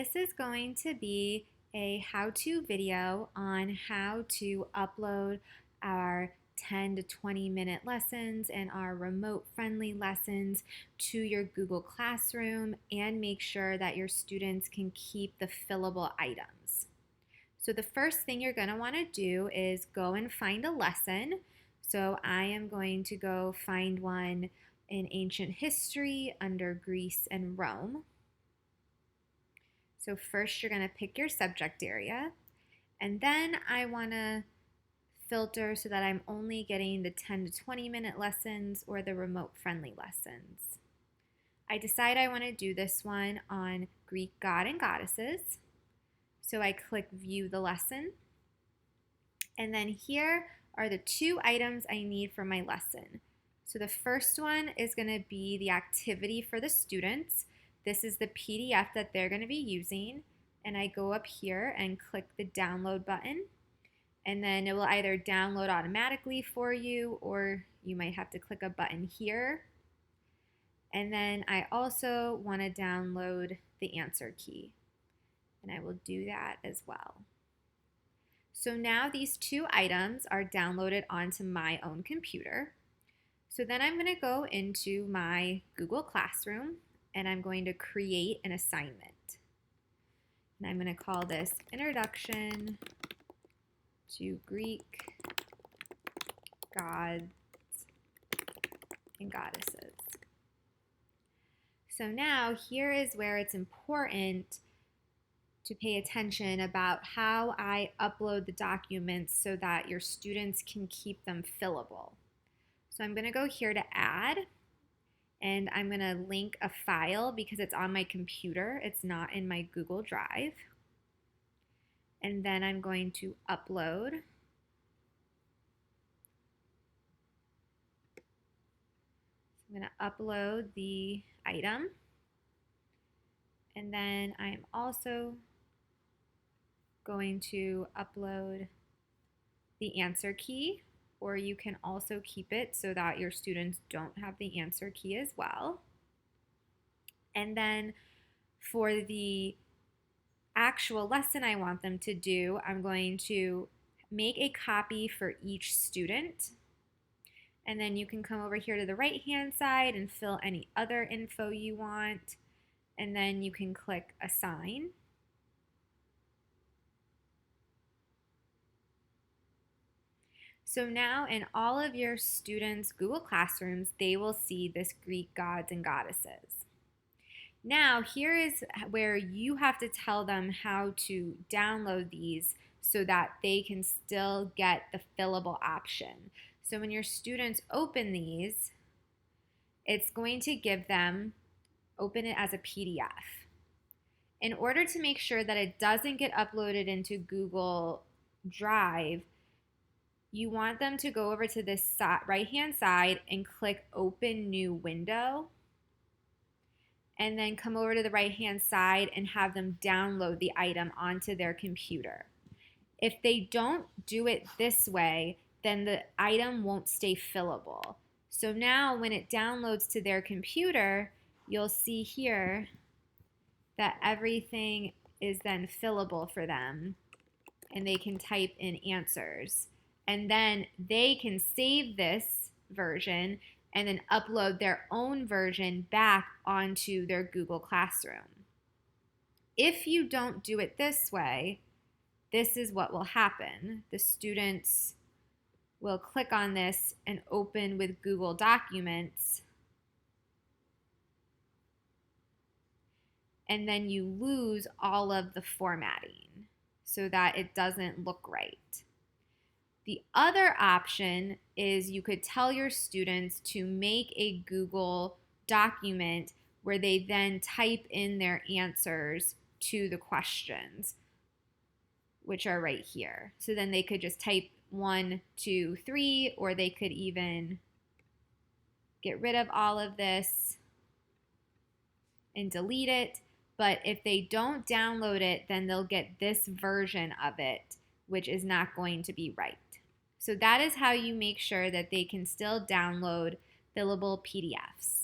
This is going to be a how-to video on how to upload our 10 to 20 minute lessons and our remote friendly lessons to your Google Classroom and make sure that your students can keep the fillable items. So the first thing you're going to want to do is go and find a lesson. So I am going to go find one in ancient history under Greece and Rome. So first you're going to pick your subject area, and then I want to filter so that I'm only getting the 10 to 20 minute lessons or the remote friendly lessons. I decide I want to do this one on Greek god and goddesses. So I click view the lesson, and then here are the two items I need for my lesson. So the first one is going to be the activity for the students. This is the PDF that they're going to be using, and I go up here and click the download button, and then it will either download automatically for you or you might have to click a button here. And then I also want to download the answer key, and I will do that as well. So now these two items are downloaded onto my own computer. So then I'm going to go into my Google Classroom and I'm going to create an assignment. And I'm going to call this Introduction to Greek Gods and Goddesses. So now here is where it's important to pay attention about how I upload the documents so that your students can keep them fillable. So I'm going to go here to add, and I'm going to link a file because it's on my computer. It's not in my Google Drive. And then I'm going to upload. I'm going to upload the item. And then I'm also going to upload the answer key, or you can also keep it so that your students don't have the answer key as well. And then for the actual lesson I want them to do, I'm going to make a copy for each student. And then you can come over here to the right-hand side and fill any other info you want. And then you can click Assign. So now in all of your students' Google Classrooms, they will see this Greek gods and goddesses. Now here is where you have to tell them how to download these so that they can still get the fillable option. So when your students open these, it's going to give them, open it as a PDF. In order to make sure that it doesn't get uploaded into Google Drive, you want them to go over to this right-hand side and click Open New Window, and then come over to the right-hand side and have them download the item onto their computer. If they don't do it this way, then the item won't stay fillable. So now when it downloads to their computer, you'll see here that everything is then fillable for them, and they can type in answers. And then they can save this version and then upload their own version back onto their Google Classroom. If you don't do it this way, this is what will happen. The students will click on this and open with Google Documents, and then you lose all of the formatting so that it doesn't look right. The other option is you could tell your students to make a Google document where they then type in their answers to the questions, which are right here. So then they could just type 1, 2, 3, or they could even get rid of all of this and delete it. But if they don't download it, then they'll get this version of it, which is not going to be right. So that is how you make sure that they can still download fillable PDFs.